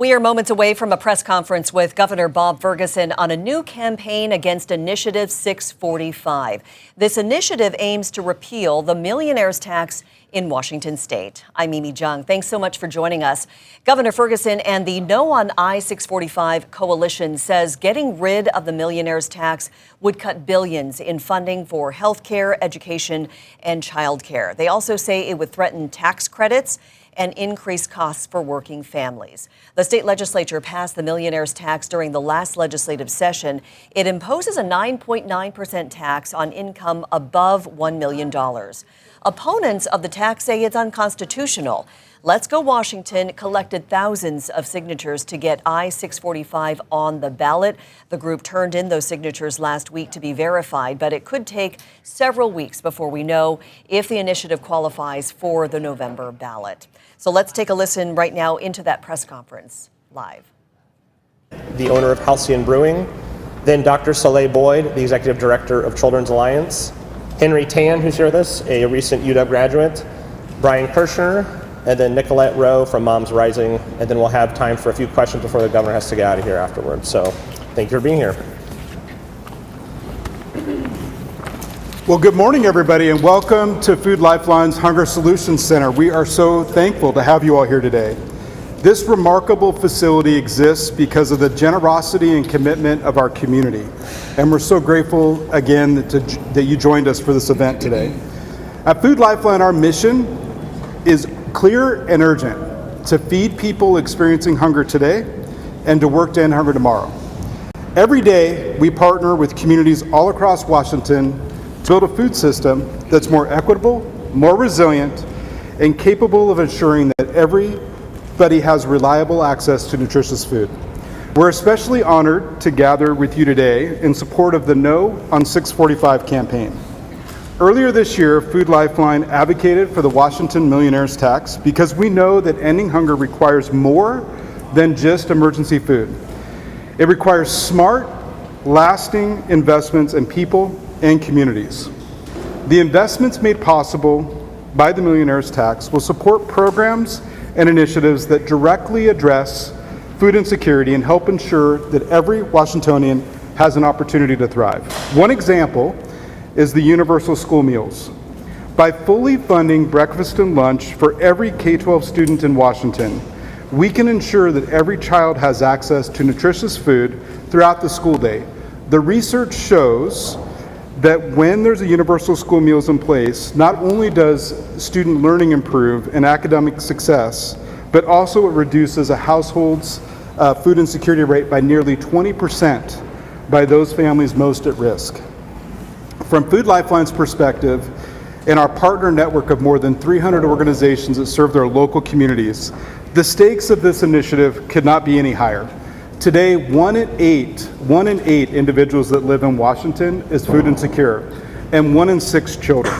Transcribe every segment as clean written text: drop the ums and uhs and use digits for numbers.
We are moments away from a press conference with Governor Bob Ferguson on a new campaign against Initiative 645. This initiative aims to repeal the millionaire's tax in Washington state. I'm Mimi Jung. Thanks so much for joining us. Governor Ferguson and the No on I-645 coalition says getting rid of the millionaire's tax would cut billions in funding for health care, education, and child care. They also say it would threaten tax credits and increase costs for working families. The state legislature passed the millionaire's tax during the last legislative session. It imposes a 9.9% tax on income above $1 million. Opponents of the tax say it's unconstitutional. Let's Go Washington collected thousands of signatures to get I-645 on the ballot. The group turned in those signatures last week to be verified, but it could take several weeks before we know if the initiative qualifies for the November ballot. So let's take a listen right now into that press conference live. The owner of Halcyon Brewing, then Dr. Soleil Boyd, the executive director of Children's Alliance, Henry Tan, who's here with us, a recent UW graduate, Brian Kirshner, and then Nicolette Rowe from Moms Rising, and then we'll have time for a few questions before the governor has to get out of here afterwards. So thank you for being here. Well, good morning, everybody, and welcome to Food Lifeline's Hunger Solutions Center. We are so thankful to have you all here today. This remarkable facility exists because of the generosity and commitment of our community, and we're so grateful again that you joined us for this event today. At Food Lifeline, our mission is clear and urgent: to feed people experiencing hunger today and to work to end hunger tomorrow. Every day, we partner with communities all across Washington to build a food system that's more equitable, more resilient, and capable of ensuring that everybody has reliable access to nutritious food. We're especially honored to gather with you today in support of the No on 645 campaign. Earlier this year, Food Lifeline advocated for the Washington millionaire's tax because we know that ending hunger requires more than just emergency food. It requires smart, lasting investments in people and communities. The investments made possible by the millionaire's tax will support programs and initiatives that directly address food insecurity and help ensure that every Washingtonian has an opportunity to thrive. One example is the universal school meals. By fully funding breakfast and lunch for every K-12 student in Washington, we can ensure that every child has access to nutritious food throughout the school day. The research shows that when there's a universal school meals in place, not only does student learning improve and academic success, but also it reduces a household's food insecurity rate by nearly 20% by those families most at risk. From Food Lifeline's perspective, in our partner network of more than 300 organizations that serve their local communities, the stakes of this initiative could not be any higher. Today, one in eight individuals that live in Washington is food insecure, and 1 in 6 children.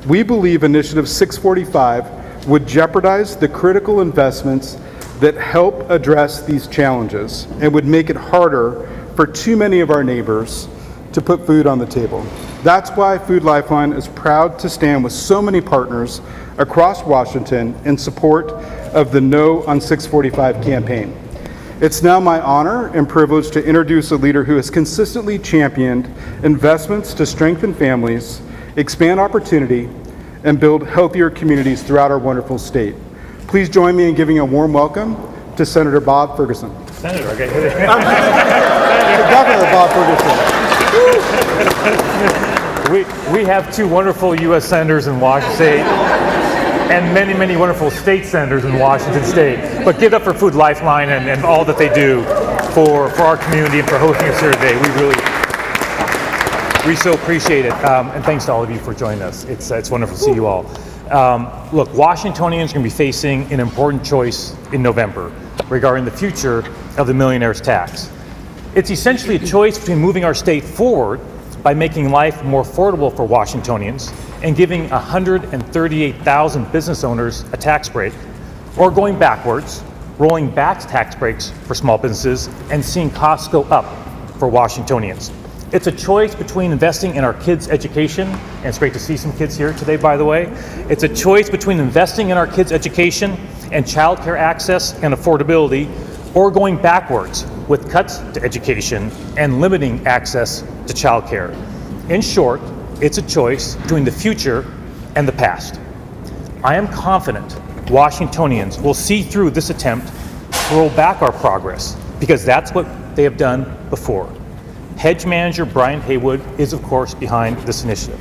We believe Initiative 645 would jeopardize the critical investments that help address these challenges and would make it harder for too many of our neighbors to put food on the table. That's why Food Lifeline is proud to stand with so many partners across Washington in support of the No on 645 campaign. It's now my honor and privilege to introduce a leader who has consistently championed investments to strengthen families, expand opportunity, and build healthier communities throughout our wonderful state. Please join me in giving a warm welcome to Senator Bob Ferguson. Senator, okay. Governor Bob Ferguson. We have 2 wonderful U.S. senators in Washington State and many, many wonderful state senators in Washington State. But give it up for Food Lifeline and all that they do for our community and for hosting us here today. We so appreciate it. And thanks to all of you for joining us. It's wonderful to see you all. Look, Washingtonians are going to be facing an important choice in November regarding the future of the millionaire's tax. It's essentially a choice between moving our state forward by making life more affordable for Washingtonians and giving 138,000 business owners a tax break, or going backwards, rolling back tax breaks for small businesses and seeing costs go up for Washingtonians. It's a choice between investing in our kids' education, and it's great to see some kids here today, by the way. It's a choice between investing in our kids' education and childcare access and affordability, or going backwards with cuts to education and limiting access to childcare. In short, it's a choice between the future and the past. I am confident Washingtonians will see through this attempt to roll back our progress, because that's what they have done before. Hedge manager Brian Haywood is, of course, behind this initiative.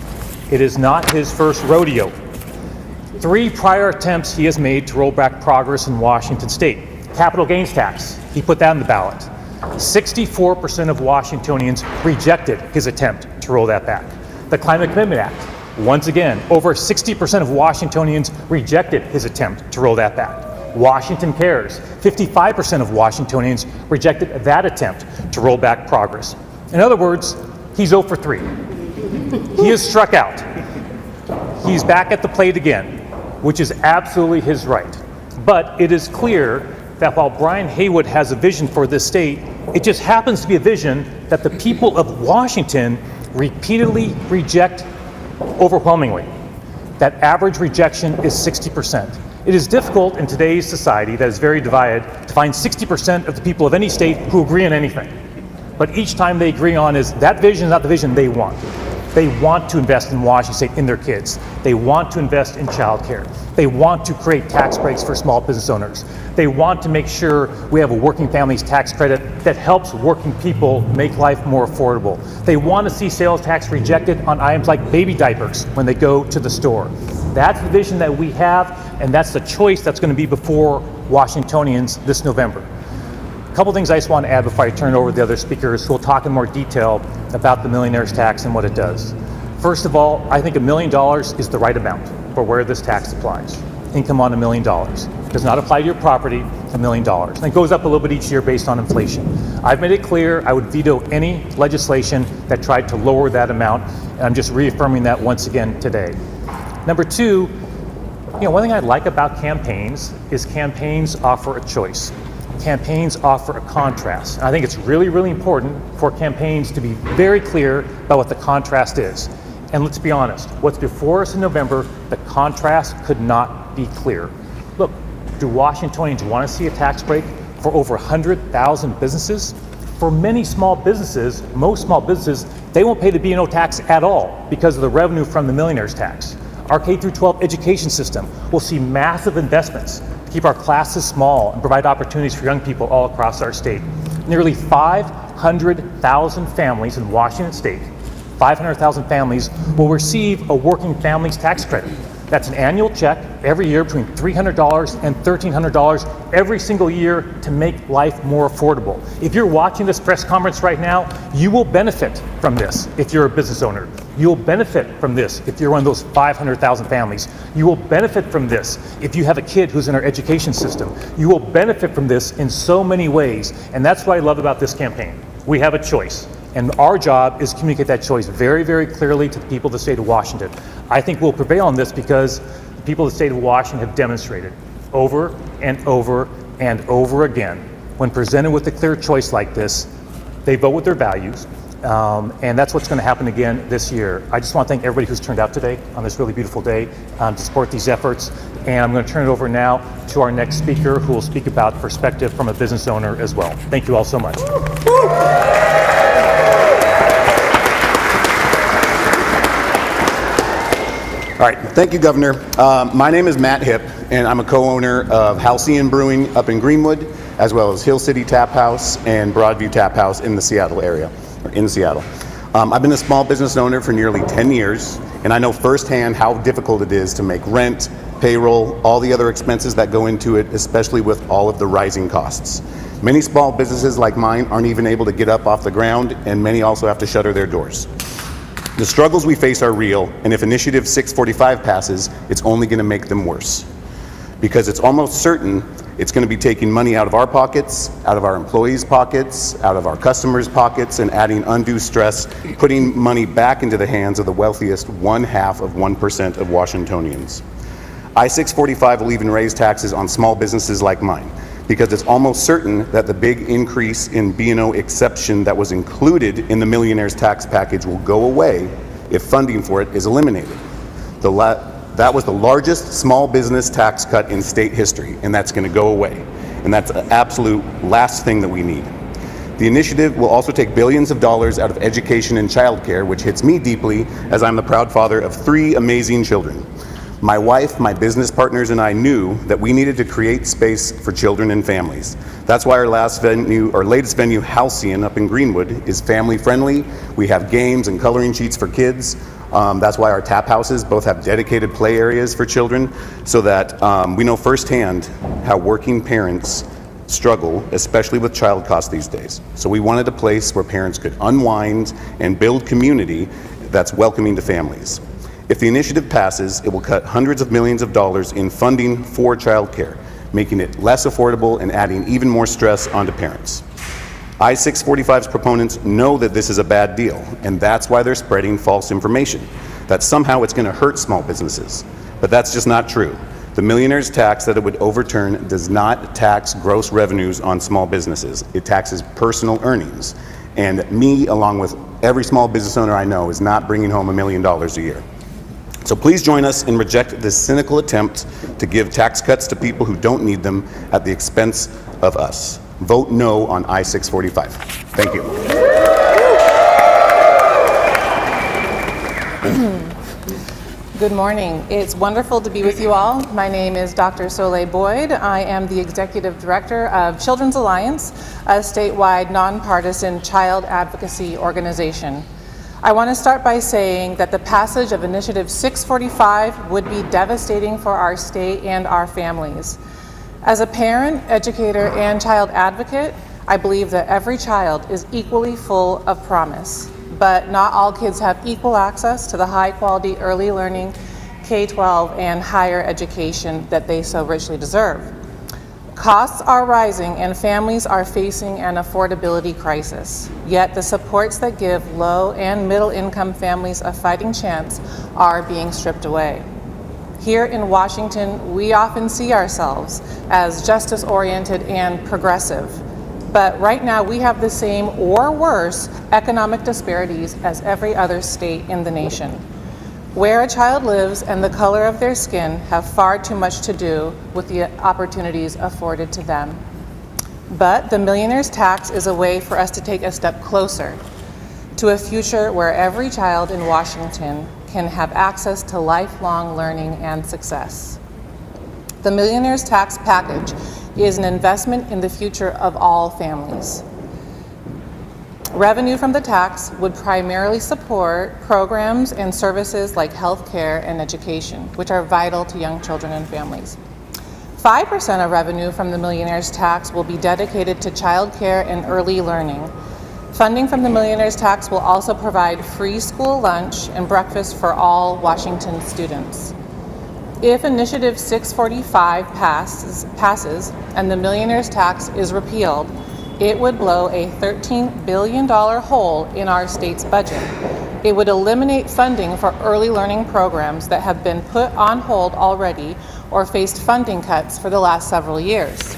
It is not his first rodeo. 3 prior attempts he has made to roll back progress in Washington state. Capital gains tax, he put that on the ballot. 64% of Washingtonians rejected his attempt to roll that back. The Climate Commitment Act, once again, over 60% of Washingtonians rejected his attempt to roll that back. Washington Cares, 55% of Washingtonians rejected that attempt to roll back progress. In other words, he's 0 for 3. He is struck out. He's back at the plate again, which is absolutely his right. But it is clear that while Brian Haywood has a vision for this state, it just happens to be a vision that the people of Washington repeatedly reject overwhelmingly. That average rejection is 60%. It is difficult in today's society that is very divided to find 60% of the people of any state who agree on anything. But each time they agree on is that vision is not the vision they want. They want to invest in Washington state in their kids. They want to invest in childcare. They want to create tax breaks for small business owners. They want to make sure we have a working families tax credit that helps working people make life more affordable. They want to see sales tax rejected on items like baby diapers when they go to the store. That's the vision that we have, and that's the choice that's going to be before Washingtonians this November. A couple things I just want to add before I turn it over to the other speakers who will talk in more detail about the millionaire's tax and what it does. First of all, I think $1 million is the right amount for where this tax applies. Income on $1 million. It does not apply to your property, $1 million. And it goes up a little bit each year based on inflation. I've made it clear I would veto any legislation that tried to lower that amount, and I'm just reaffirming that once again today. Number 2, one thing I like about campaigns is campaigns offer a choice. Campaigns offer a contrast. And I think it's really, really important for campaigns to be very clear about what the contrast is. And let's be honest, what's before us in November, the contrast could not be clearer. Look, do Washingtonians want to see a tax break for over 100,000 businesses? For many small businesses, most small businesses, they won't pay the B&O tax at all because of the revenue from the millionaire's tax. Our K-12 education system will see massive investments to keep our classes small and provide opportunities for young people all across our state. Nearly 500,000 families in Washington state, 500,000 families will receive a working families tax credit. That's an annual check every year between $300 and $1,300 every single year to make life more affordable. If you're watching this press conference right now, you will benefit from this if you're a business owner. You'll benefit from this if you're one of those 500,000 families. You will benefit from this if you have a kid who's in our education system. You will benefit from this in so many ways, and that's what I love about this campaign. We have a choice. And our job is to communicate that choice very, very clearly to the people of the state of Washington. I think we'll prevail on this because the people of the state of Washington have demonstrated over and over and over again, when presented with a clear choice like this, they vote with their values. And that's what's going to happen again this year. I just want to thank everybody who's turned out today on this really beautiful day to support these efforts. And I'm going to turn it over now to our next speaker, who will speak about perspective from a business owner as well. Thank you all so much. All right, thank you, Governor. My name is Matt Hipp, and I'm a co-owner of Halcyon Brewing up in Greenwood, as well as Hill City Tap House and Broadview Tap House in the Seattle area, or in Seattle. I've been a small business owner for nearly 10 years, and I know firsthand how difficult it is to make rent, payroll, all the other expenses that go into it, especially with all of the rising costs. Many small businesses like mine aren't even able to get up off the ground, and many also have to shutter their doors. The struggles we face are real, and if Initiative 645 passes, it's only going to make them worse. Because it's almost certain it's going to be taking money out of our pockets, out of our employees' pockets, out of our customers' pockets, and adding undue stress, putting money back into the hands of the wealthiest 0.5% of Washingtonians. I-645 will even raise taxes on small businesses like mine. because it's almost certain that the big increase in B&O exception that was included in the millionaire's tax package will go away if funding for it is eliminated. That was the largest small business tax cut in state history, and that's going to go away. And that's the absolute last thing that we need. The initiative will also take billions of dollars out of education and childcare, which hits me deeply as I'm the proud father of 3 amazing children. My wife, my business partners, and I knew that we needed to create space for children and families. That's why our latest venue, Halcyon, up in Greenwood, is family friendly. We have games and coloring sheets for kids. That's why our tap houses both have dedicated play areas for children, so that we know firsthand how working parents struggle, especially with child costs these days. So we wanted a place where parents could unwind and build community that's welcoming to families. If the initiative passes, it will cut hundreds of millions of dollars in funding for childcare, making it less affordable and adding even more stress onto parents. I-645's proponents know that this is a bad deal, and that's why they're spreading false information, that somehow it's going to hurt small businesses. But that's just not true. The millionaire's tax that it would overturn does not tax gross revenues on small businesses. It taxes personal earnings. And me, along with every small business owner I know, is not bringing home $1 million a year. So please join us and reject this cynical attempt to give tax cuts to people who don't need them at the expense of us. Vote no on I-645. Thank you. Good morning. It's wonderful to be with you all. My name is Dr. Soleil Boyd. I am the Executive Director of Children's Alliance, a statewide nonpartisan child advocacy organization. I want to start by saying that the passage of Initiative 645 would be devastating for our state and our families. As a parent, educator, and child advocate, I believe that every child is equally full of promise, but not all kids have equal access to the high-quality early learning, K-12, and higher education that they so richly deserve. Costs are rising and families are facing an affordability crisis, yet the supports that give low and middle income families a fighting chance are being stripped away. Here in Washington, we often see ourselves as justice-oriented and progressive, but right now we have the same or worse economic disparities as every other state in the nation. Where a child lives and the color of their skin have far too much to do with the opportunities afforded to them. But the millionaire's tax is a way for us to take a step closer to a future where every child in Washington can have access to lifelong learning and success. The millionaire's tax package is an investment in the future of all families. Revenue from the tax would primarily support programs and services like health care and education, which are vital to young children and families. 5% of revenue from the millionaire's tax will be dedicated to child care and early learning. Funding from the millionaire's tax will also provide free school lunch and breakfast for all Washington students. If Initiative 645 passes and the millionaire's tax is repealed, it would blow a $13 billion hole in our state's budget. It would eliminate funding for early learning programs that have been put on hold already or faced funding cuts for the last several years.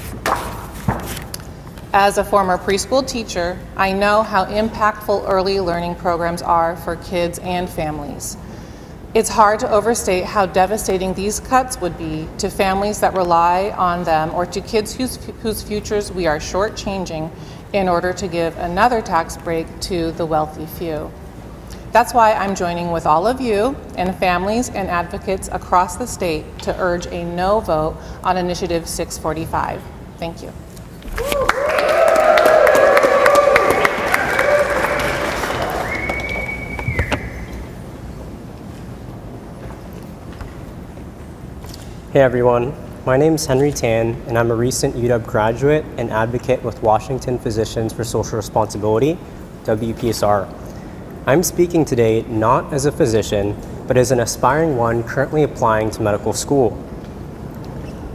As a former preschool teacher, I know how impactful early learning programs are for kids and families. It's hard to overstate how devastating these cuts would be to families that rely on them or to kids whose futures we are shortchanging in order to give another tax break to the wealthy few. That's why I'm joining with all of you and families and advocates across the state to urge a no vote on Initiative 645. Thank you. Hey everyone, my name is Henry Tan, and I'm a recent UW graduate and advocate with Washington Physicians for Social Responsibility, WPSR. I'm speaking today not as a physician, but as an aspiring one currently applying to medical school.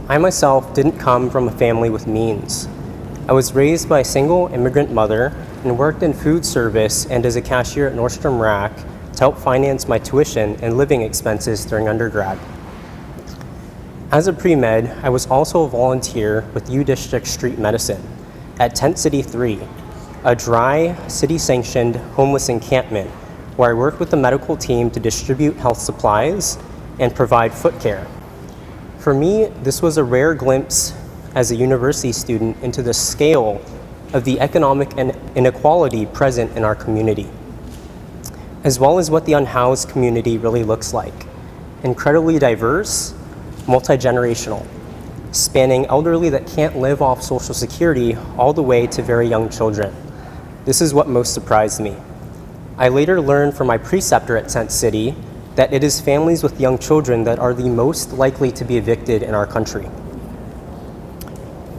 I myself didn't come from a family with means. I was raised by a single immigrant mother and worked in food service and as a cashier at Nordstrom Rack to help finance my tuition and living expenses during undergrad. As a pre-med, I was also a volunteer with U District Street Medicine at Tent City 3, a dry, city-sanctioned homeless encampment where I worked with the medical team to distribute health supplies and provide foot care. For me, this was a rare glimpse as a university student into the scale of the economic inequality present in our community, as well as what the unhoused community really looks like. Incredibly diverse, multi-generational, spanning elderly that can't live off Social Security all the way to very young children. This is what most surprised me. I later learned from my preceptor at Tent City that it is families with young children that are the most likely to be evicted in our country.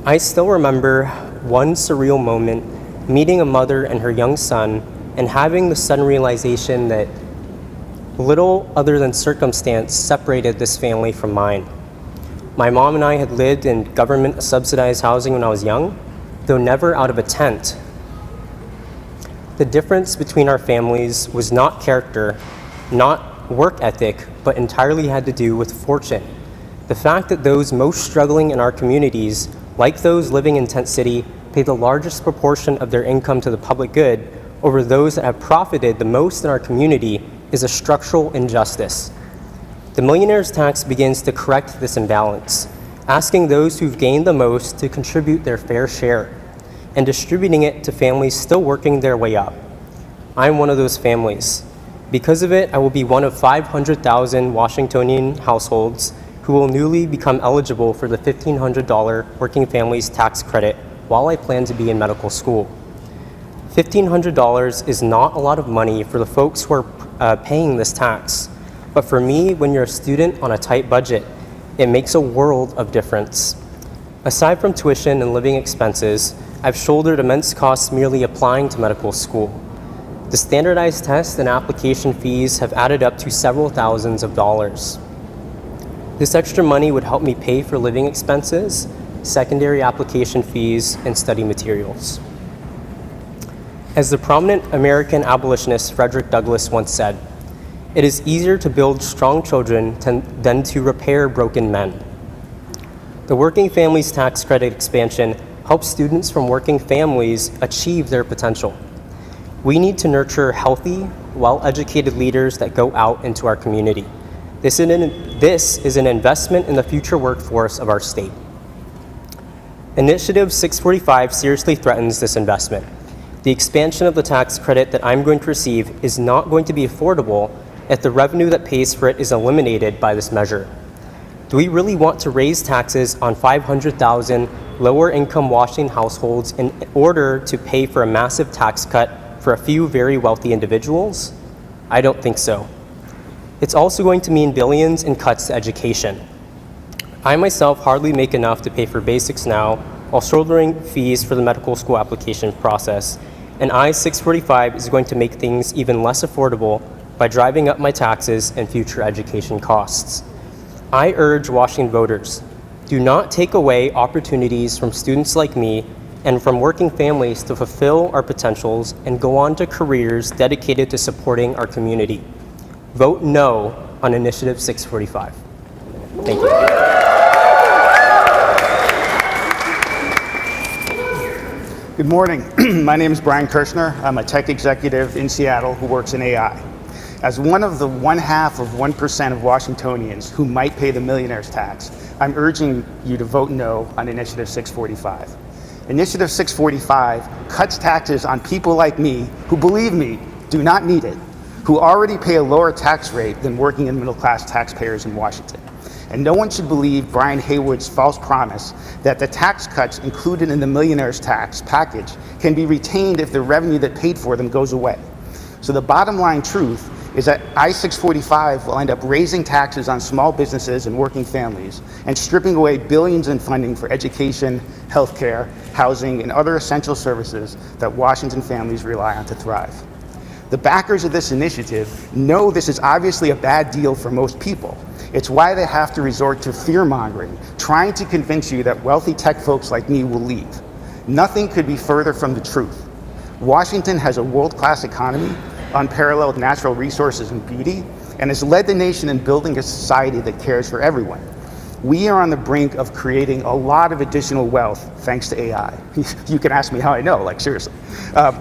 I still remember one surreal moment meeting a mother and her young son and having the sudden realization that little other than circumstance separated this family from mine. My mom and I had lived in government-subsidized housing when I was young, though never out of a tent. The difference between our families was not character, not work ethic, but entirely had to do with fortune. The fact that those most struggling in our communities, like those living in Tent City, pay the largest proportion of their income to the public good over those that have profited the most in our community is a structural injustice. The millionaire's tax begins to correct this imbalance, asking those who've gained the most to contribute their fair share and distributing it to families still working their way up. I'm one of those families. Because of it, I will be one of 500,000 Washingtonian households who will newly become eligible for the $1,500 Working Families Tax Credit while I plan to be in medical school. $1,500 is not a lot of money for the folks who are paying this tax. But for me, when you're a student on a tight budget, it makes a world of difference. Aside from tuition and living expenses, I've shouldered immense costs merely applying to medical school. The standardized tests and application fees have added up to several thousands of dollars. This extra money would help me pay for living expenses, secondary application fees, and study materials. As the prominent American abolitionist Frederick Douglass once said, "It is easier to build strong children than to repair broken men." The Working Families Tax Credit expansion helps students from working families achieve their potential. We need to nurture healthy, well-educated leaders that go out into our community. This is an investment in the future workforce of our state. Initiative 645 seriously threatens this investment. The expansion of the tax credit that I'm going to receive is not going to be affordable if the revenue that pays for it is eliminated by this measure. Do we really want to raise taxes on 500,000 lower-income Washington households in order to pay for a massive tax cut for a few very wealthy individuals? I don't think so. It's also going to mean billions in cuts to education. I myself hardly make enough to pay for basics now while shouldering fees for the medical school application process, and I-645 is going to make things even less affordable by driving up my taxes and future education costs. I urge Washington voters, do not take away opportunities from students like me and from working families to fulfill our potentials and go on to careers dedicated to supporting our community. Vote no on Initiative 645. Thank you. Good morning. My name is Brian Kirshner. I'm a tech executive in Seattle who works in AI. As one of the 0.5% of Washingtonians who might pay the millionaire's tax, I'm urging you to vote no on Initiative 645. Initiative 645 cuts taxes on people like me who, believe me, do not need it, who already pay a lower tax rate than working and middle-class taxpayers in Washington. And no one should believe Brian Haywood's false promise that the tax cuts included in the millionaire's tax package can be retained if the revenue that paid for them goes away. So the bottom line truth is that I-645 will end up raising taxes on small businesses and working families and stripping away billions in funding for education, healthcare, housing, and other essential services that Washington families rely on to thrive. The backers of this initiative know this is obviously a bad deal for most people. It's why they have to resort to fear-mongering, trying to convince you that wealthy tech folks like me will leave. Nothing could be further from the truth. Washington has a world-class economy, unparalleled natural resources and beauty, and has led the nation in building a society that cares for everyone. We are on the brink of creating a lot of additional wealth thanks to AI. You can ask me how I know, like seriously.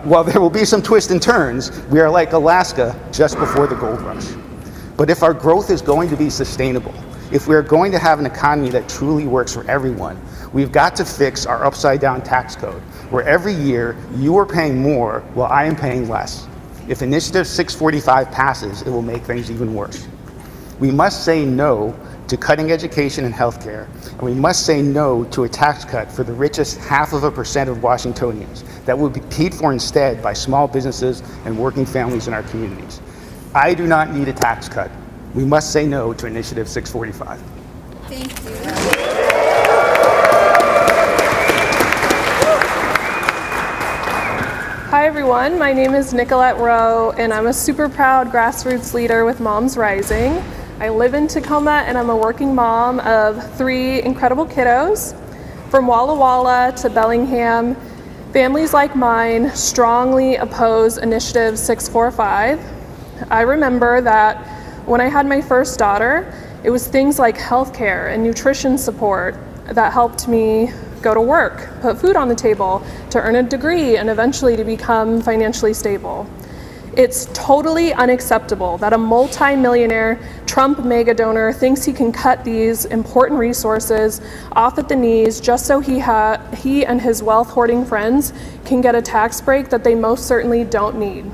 While there will be some twists and turns, we are like Alaska just before the gold rush. But if our growth is going to be sustainable, if we're going to have an economy that truly works for everyone, we've got to fix our upside down tax code, where every year you are paying more while I am paying less. If Initiative 645 passes, it will make things even worse. We must say no to cutting education and healthcare, and we must say no to a tax cut for the richest 0.5% of Washingtonians that will be paid for instead by small businesses and working families in our communities. I do not need a tax cut. We must say no to Initiative 645. Thank you. Hi everyone, my name is Nicolette Rowe and I'm a super proud grassroots leader with Moms Rising. I live in Tacoma and I'm a working mom of 3 incredible kiddos. From Walla Walla to Bellingham, families like mine strongly oppose Initiative 645. I remember that when I had my first daughter, it was things like healthcare and nutrition support that helped me go to work, put food on the table, to earn a degree, and eventually to become financially stable. It's totally unacceptable that a multi-millionaire Trump mega donor thinks he can cut these important resources off at the knees just so he and his wealth hoarding friends can get a tax break that they most certainly don't need.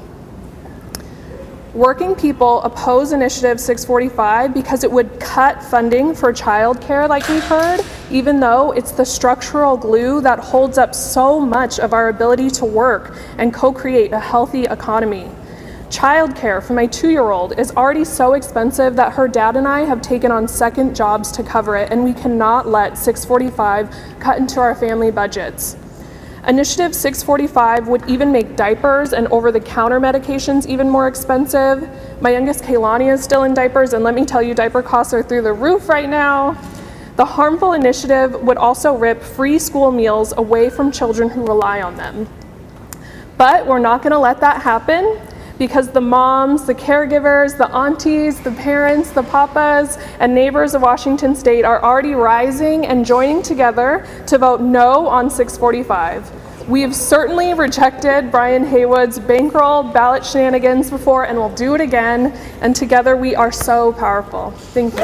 Working people oppose Initiative 645 because it would cut funding for childcare, like we've heard, even though it's the structural glue that holds up so much of our ability to work and co-create a healthy economy. Childcare for my 2-year-old is already so expensive that her dad and I have taken on second jobs to cover it, and we cannot let 645 cut into our family budgets. Initiative 645 would even make diapers and over-the-counter medications even more expensive. My youngest Kaylani is still in diapers, and let me tell you, diaper costs are through the roof right now. The harmful initiative would also rip free school meals away from children who rely on them. But we're not gonna let that happen, because the moms, the caregivers, the aunties, the parents, the papas, and neighbors of Washington State are already rising and joining together to vote no on 645. We have certainly rejected Brian Haywood's bankroll ballot shenanigans before, and we'll do it again, and together we are so powerful. Thank you.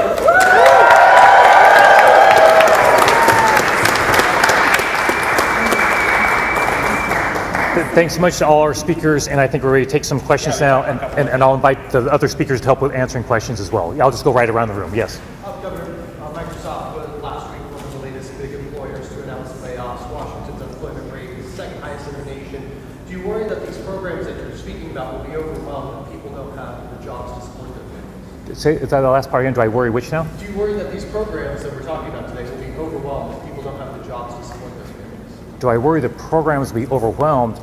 Thanks so much to all our speakers, and I think we're ready to take some questions now, and I'll invite the other speakers to help with answering questions as well. I'll just go right around the room. Yes. Governor, Microsoft was last week one of the latest big employers to announce layoffs. Washington's unemployment rate is the 2nd highest in the nation. Do you worry that these programs that you're speaking about will be overwhelmed and people don't have the jobs to support their families? Is that the last part again? Do I worry which now? Do you worry that these programs that we're talking about today will be overwhelmed if people don't have the jobs to support their families? Do I worry the programs will be overwhelmed?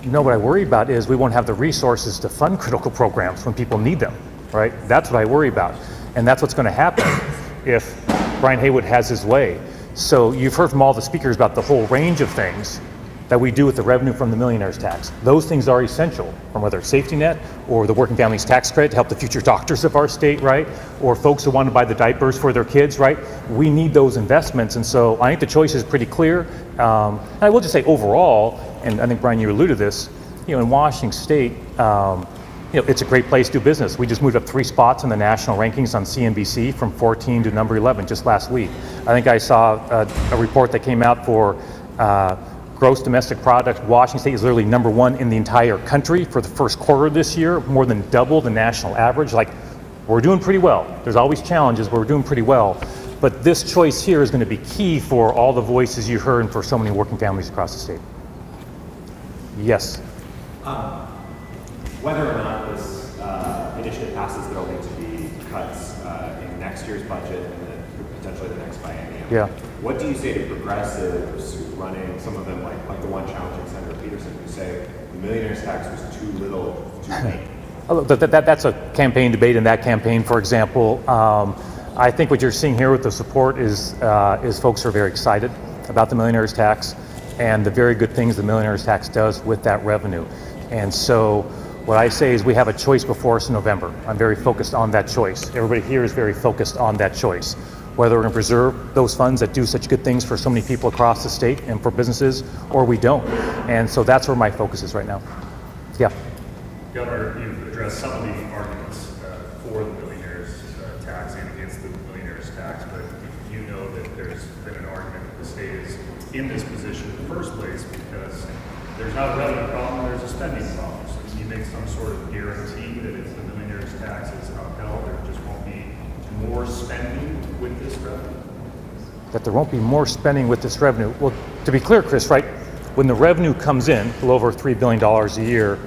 No, what I worry about is we won't have the resources to fund critical programs when people need them, right? That's what I worry about. And that's what's going to happen if Brian Haywood has his way. So you've heard from all the speakers about the whole range of things that we do with the revenue from the millionaire's tax. Those things are essential, from whether it's safety net or the working families tax credit to help the future doctors of our state, right? Or folks who want to buy the diapers for their kids, right? We need those investments, and so I think the choice is pretty clear. And I will just say overall, and I think Brian, you alluded to this, in Washington State, it's a great place to do business. We just moved up 3 spots in the national rankings on CNBC from 14 to number 11 just last week. I think I saw a report that came out for gross domestic product. Washington State is literally number 1 in the entire country for the first quarter this year, more than double the national average. Like, we're doing pretty well. There's always challenges, but we're doing pretty well. But this choice here is going to be key for all the voices you heard and for so many working families across the state. Yes? Whether or not this initiative passes, there will need to be cuts in next year's budget and then potentially the next biennium. Yeah. What do you say to progressives running, some of them like the one challenging Senator Peterson, who say the millionaire's tax was too little, too late? That's a campaign debate in that campaign, for example. I think what you're seeing here with the support is folks are very excited about the millionaire's tax and the very good things the millionaire's tax does with that revenue. And so what I say is we have a choice before us in November. I'm very focused on that choice. Everybody here is very focused on that choice. whether we're going to preserve those funds that do such good things for so many people across the state and for businesses, or we don't. And so that's where my focus is right now. Yeah. Governor, you've addressed some of the arguments for the millionaires tax and against the millionaires tax, but you know that there's been an argument that the state is in this position in the first place because there's not a revenue problem, there's a spending problem. So can you make some sort of guarantee that if the millionaires tax is upheld, there just won't be more spending with this revenue? That there won't be more spending with this revenue. Well, to be clear, Chris, right, when the revenue comes in, a little over $3 billion a year,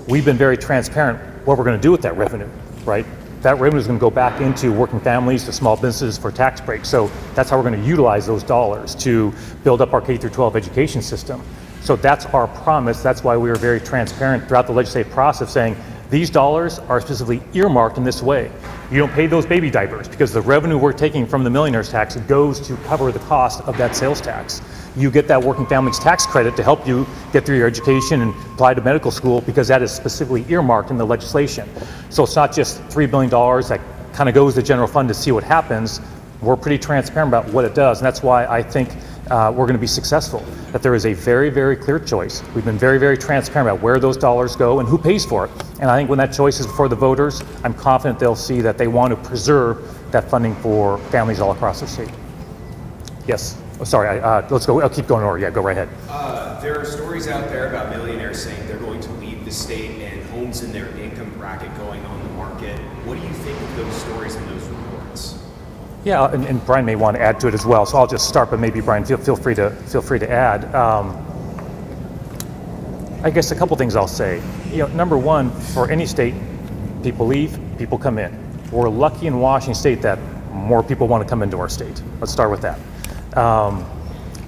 we've been very transparent what we're going to do with that revenue, right? That revenue is going to go back into working families, to small businesses for tax breaks. So that's how we're going to utilize those dollars to build up our K-12 education system. So that's our promise. That's why we were very transparent throughout the legislative process saying these dollars are specifically earmarked in this way. You don't pay those baby diapers because the revenue we're taking from the millionaires tax goes to cover the cost of that sales tax. You get that working families tax credit to help you get through your education and apply to medical school because that is specifically earmarked in the legislation. So it's not just $3 billion that kind of goes to the general fund to see what happens. We're pretty transparent about what it does, and that's why I think we're going to be successful, that there is a very, very clear choice. We've been very, very transparent about where those dollars go and who pays for it. And I think when that choice is before the voters, I'm confident they'll see that they want to preserve that funding for families all across the state. Yes. Oh, sorry, let's go. I'll keep going over. Yeah, go right ahead. There are stories out there about millionaires saying they're going to leave the state and homes in their income bracket going on the market. What do you think of those stories and those reports? Yeah, and Brian may want to add to it as well. So I'll just start, but maybe Brian, feel free to add. I guess a couple things I'll say. Number one, for any state, people leave, people come in. We're lucky in Washington State that more people want to come into our state. Let's start with that.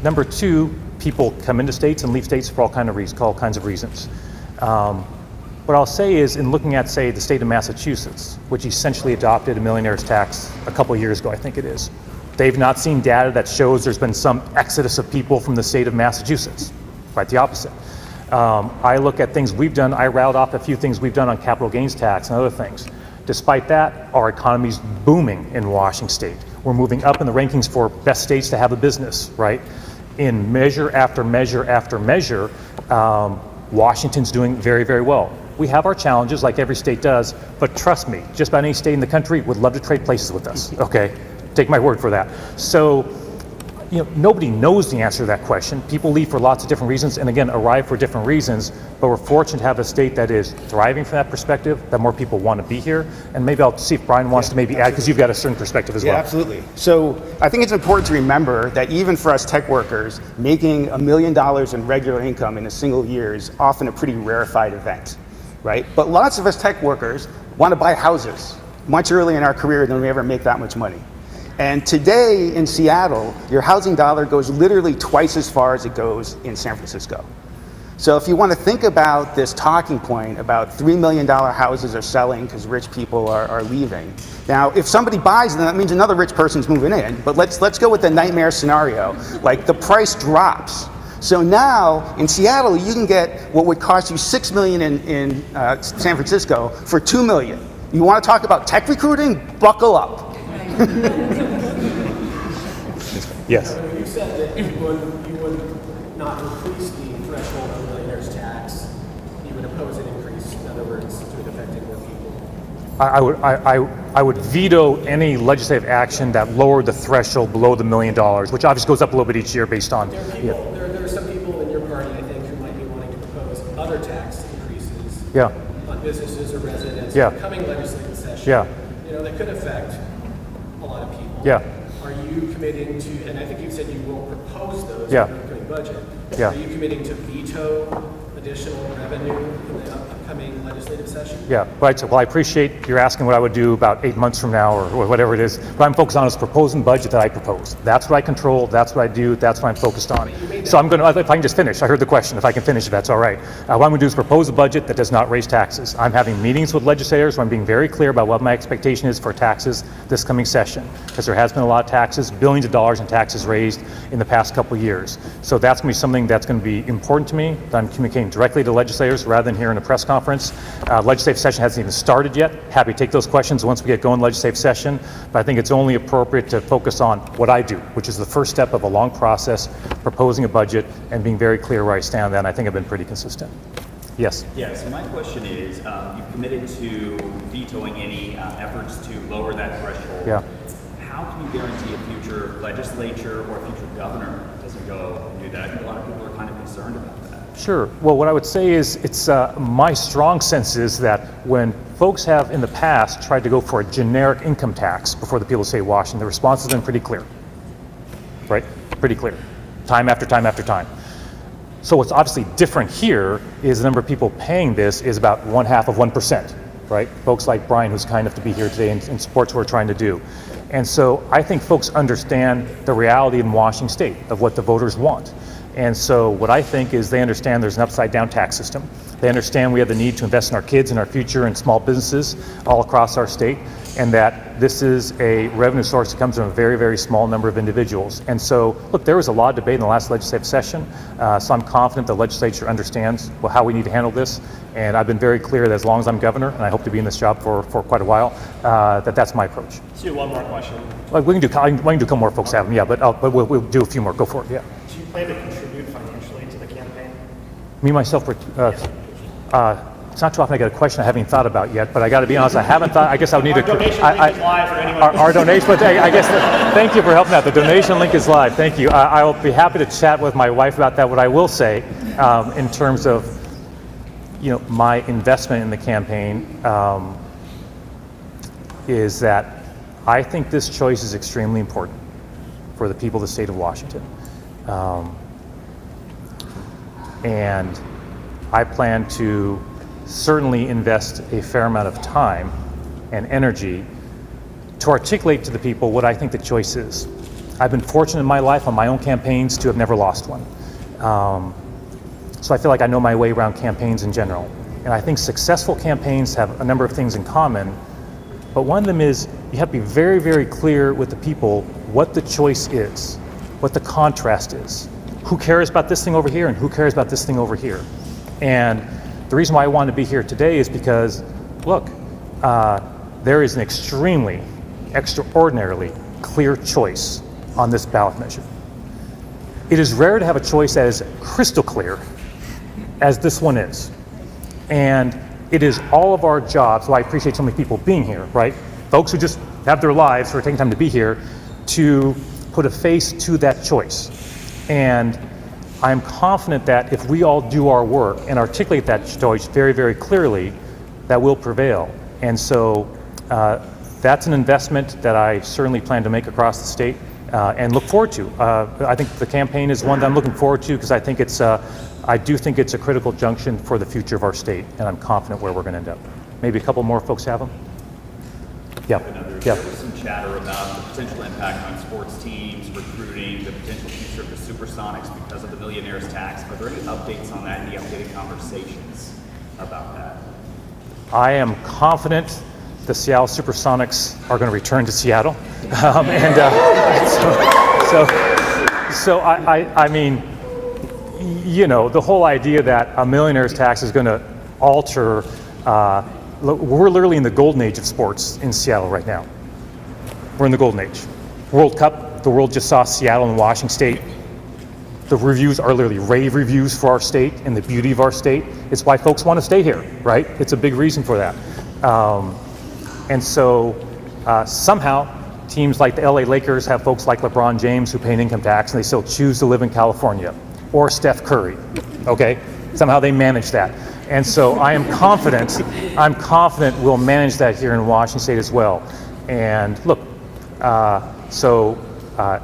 Number two, people come into states and leave states for all kinds of reasons. What I'll say is, in looking at, say, the state of Massachusetts, which essentially adopted a millionaire's tax a couple of years ago, I think it is, they've not seen data that shows there's been some exodus of people from the state of Massachusetts. Quite the opposite. I look at things we've done, I rattled off a few things we've done on capital gains tax and other things. Despite that, our economy's booming in Washington State. We're moving up in the rankings for best states to have a business, right? In measure after measure after measure, Washington's doing very, very well. We have our challenges like every state does, but trust me, just about any state in the country would love to trade places with us, okay? Take my word for that. So, nobody knows the answer to that question. People leave for lots of different reasons, and again, arrive for different reasons, but we're fortunate to have a state that is thriving from that perspective, that more people want to be here, and maybe I'll see if Brian wants to maybe add, because you've got a certain perspective as well. Yeah, absolutely. So I think it's important to remember that even for us tech workers, making $1 million in regular income in a single year is often a pretty rarefied event, right? But lots of us tech workers want to buy houses much earlier in our career than we ever make that much money. And today in Seattle, your housing dollar goes literally twice as far as it goes in San Francisco. So if you want to think about this talking point about $3 million houses are selling because rich people are leaving. Now, if somebody buys them, that means another rich person's moving in. But let's go with the nightmare scenario. Like the price drops. So now in Seattle, you can get what would cost you $6 million in San Francisco for $2 million. You want to talk about tech recruiting? Buckle up. Yes. You said that you would not increase the threshold of millionaire's tax. You would oppose an increase, in other words, to it affecting more people. I would veto any legislative action that lowered the threshold below the $1 million, which obviously goes up a little bit each year based on. There are some people in your party, I think, who might be wanting to propose other tax increases on businesses or residents in the coming legislative session. That could affect a lot of people. Are you committing to, and I think you said you will propose those in the upcoming budget. Are you committing to veto additional revenue in the upcoming legislative session? Right. So, well, I appreciate you're asking what I would do about 8 months from now or whatever it is. What I'm focused on is proposing budget that I propose. That's what I control. That's what I do. That's what I'm focused on. So I'm going to, if I can just finish, I heard the question, if I can finish, if that's all right. What I'm going to do is propose a budget that does not raise taxes. I'm having meetings with legislators where I'm being very clear about what my expectation is for taxes this coming session, because there has been a lot of taxes, billions of dollars in taxes raised in the past couple of years. So that's going to be something that's going to be important to me, that I'm communicating directly to legislators rather than here in a press conference. Legislative session hasn't even started yet. Happy to take those questions once we get going legislative session, but I think it's only appropriate to focus on what I do, which is the first step of a long process, proposing a budget and being very clear where I stand on that, and I think I've been pretty consistent. Yes? Yeah, so my question is, you've committed to vetoing any efforts to lower that threshold. Yeah. How can you guarantee a future legislature or a future governor doesn't go and do that? I think a lot of people are kind of concerned about that. Sure. Well, what I would say is it's my strong sense is that when folks have in the past tried to go for a generic income tax before the people of the state of Washington, the response has been pretty clear, right? Pretty clear, time after time after time. So what's obviously different here is the number of people paying this is about 0.5%, right? Folks like Brian, who's kind enough to be here today and supports what we're trying to do. And so I think folks understand the reality in Washington state of what the voters want. And so what I think is they understand there's an upside down tax system. They understand we have the need to invest in our kids and our future and small businesses all across our state, and that this is a revenue source that comes from a very, very small number of individuals. And so, look, there was a lot of debate in the last legislative session, so I'm confident the legislature understands how we need to handle this. And I've been very clear that as long as I'm governor, and I hope to be in this job for quite a while, that's my approach. Let's do one more question. Like we can do a couple more folks have them, yeah, but we'll do a few more. Go for it, yeah. Do you plan to contribute financially to the campaign? Me, myself, it's not too often I get a question I haven't even thought about yet, but I got to be honest, I haven't thought. I guess I would need Our donation link is live for anyone. Our donation, but I guess, thank you for helping out. The donation link is live. Thank you. I will be happy to chat with my wife about that. What I will say, in terms of, my investment in the campaign, is that I think this choice is extremely important for the people of the state of Washington, and I plan to certainly invest a fair amount of time and energy to articulate to the people what I think the choice is. I've been fortunate in my life on my own campaigns to have never lost one. So I feel like I know my way around campaigns in general. And I think successful campaigns have a number of things in common, but one of them is you have to be very, very clear with the people what the choice is, what the contrast is. Who cares about this thing over here and who cares about this thing over here? And the reason why I wanted to be here today is because, look, there is an extraordinarily clear choice on this ballot measure. It is rare to have a choice that is crystal clear as this one is. And it is all of our jobs, so I appreciate so many people being here, right? Folks who just have their lives, who are taking time to be here, to put a face to that choice. And I'm confident that if we all do our work and articulate that choice very, very clearly, that will prevail. And so that's an investment that I certainly plan to make across the state and look forward to. I think the campaign is one that I'm looking forward to because I think I do think it's a critical junction for the future of our state, and I'm confident where we're going to end up. Maybe a couple more folks have them? Yeah. There was some chatter about the potential impact on sports teams, recruiting, the potential future of the Supersonics because of the millionaire's tax. Are there any updates on that, any updated conversations about that? I am confident the Seattle Supersonics are going to return to Seattle. I mean, the whole idea that a millionaire's tax is going to alter, we're literally in the golden age of sports in Seattle right now. We're in the golden age. World Cup, the world just saw Seattle and Washington State. The reviews are literally rave reviews for our state and the beauty of our state. It's why folks want to stay here, right? It's a big reason for that. And so somehow teams like the LA Lakers have folks like LeBron James who pay an income tax and they still choose to live in California, or Steph Curry, okay? Somehow they manage that. And so I'm confident we'll manage that here in Washington State as well. And look,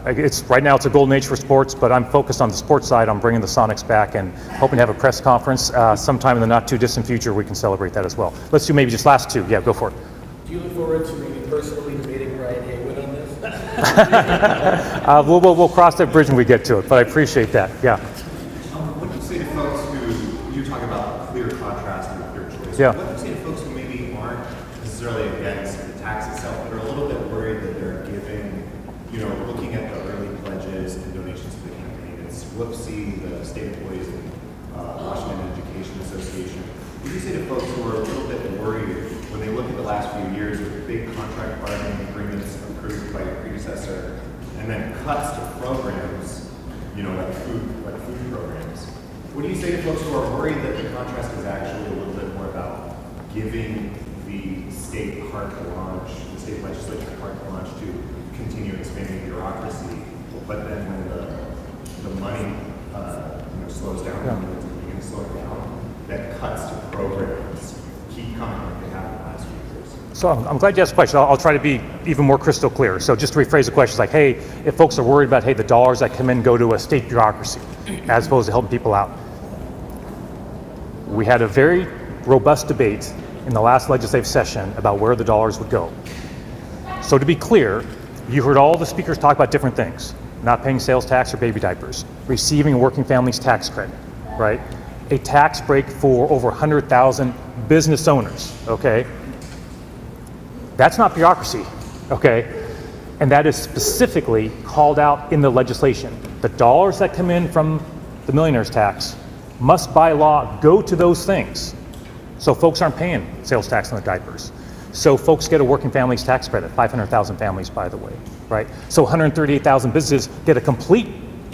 it's right now it's a golden age for sports, but I'm focused on the sports side on bringing the Sonics back and hoping to have a press conference sometime in the not too distant future we can celebrate that as well. Let's do maybe just last two. Yeah, go for it. Do you look forward to maybe personally debating Brian Haywood on this? We'll cross that bridge when we get to it, but I appreciate that. Yeah. What do you say to folks who, you talk about clear contrast and clear choice, yeah. What do you say to folks who maybe aren't necessarily against the tax itself, but are a little bit worried that they're giving, looking at the early pledges and donations to the campaign, it's whoopsie, the state employees Washington Education Association. What do you say to folks who are a little bit worried when they look at the last few years with big contract bargaining agreements approved by your predecessor, and then cuts to programs, like food programs? What do you say to folks who are worried that the contrast is actually a little bit more about giving the state carte blanche, the state legislature carte blanche to continue expanding bureaucracy, but then when the money slows down, it's going to slow down, that cuts to programs keep coming like they have in the last few years? So I'm glad you asked the question. I'll try to be even more crystal clear. So just to rephrase the question, like, hey, if folks are worried about, hey, the dollars that come in go to a state bureaucracy as opposed to helping people out. We had a very robust debate in the last legislative session about where the dollars would go. So to be clear, you heard all the speakers talk about different things: not paying sales tax or baby diapers, receiving a working family's tax credit, right? A tax break for over 100,000 business owners, okay? That's not bureaucracy, okay? And that is specifically called out in the legislation. The dollars that come in from the millionaire's tax must by law go to those things. So folks aren't paying sales tax on the diapers. So folks get a working family's tax credit, 500,000 families, by the way, right? So 138,000 businesses get a complete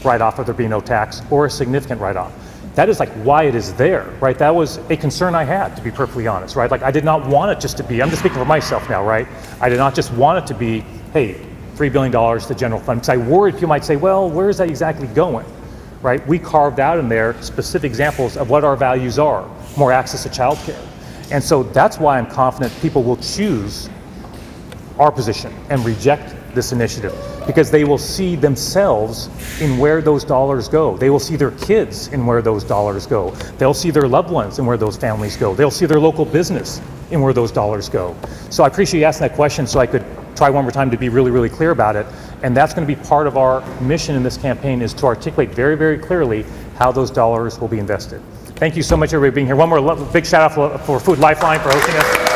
write-off of there being no tax or a significant write-off. That is like why it is there, right? That was a concern I had, to be perfectly honest, right? Like I did not want it just to be, I'm just speaking for myself now, right? I did not just want it to be, hey, $3 billion to general fund, because I worried people might say, well, where is that exactly going, right? We carved out in there specific examples of what our values are: more access to childcare. And so that's why I'm confident people will choose our position and reject this initiative, because they will see themselves in where those dollars go. They will see their kids in where those dollars go. They'll see their loved ones in where those families go. They'll see their local business in where those dollars go. So I appreciate you asking that question so I could try one more time to be really, really clear about it. And that's going to be part of our mission in this campaign, is to articulate very, very clearly how those dollars will be invested. Thank you so much, everybody, for being here. One more big shout out for Food Lifeline for hosting us.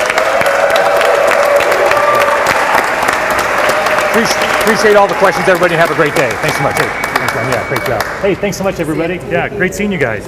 Appreciate all the questions, everybody. Have a great day. Thanks so much. Hey, thanks, man. Yeah, great job. Hey, thanks so much, everybody. Yeah, great seeing you guys.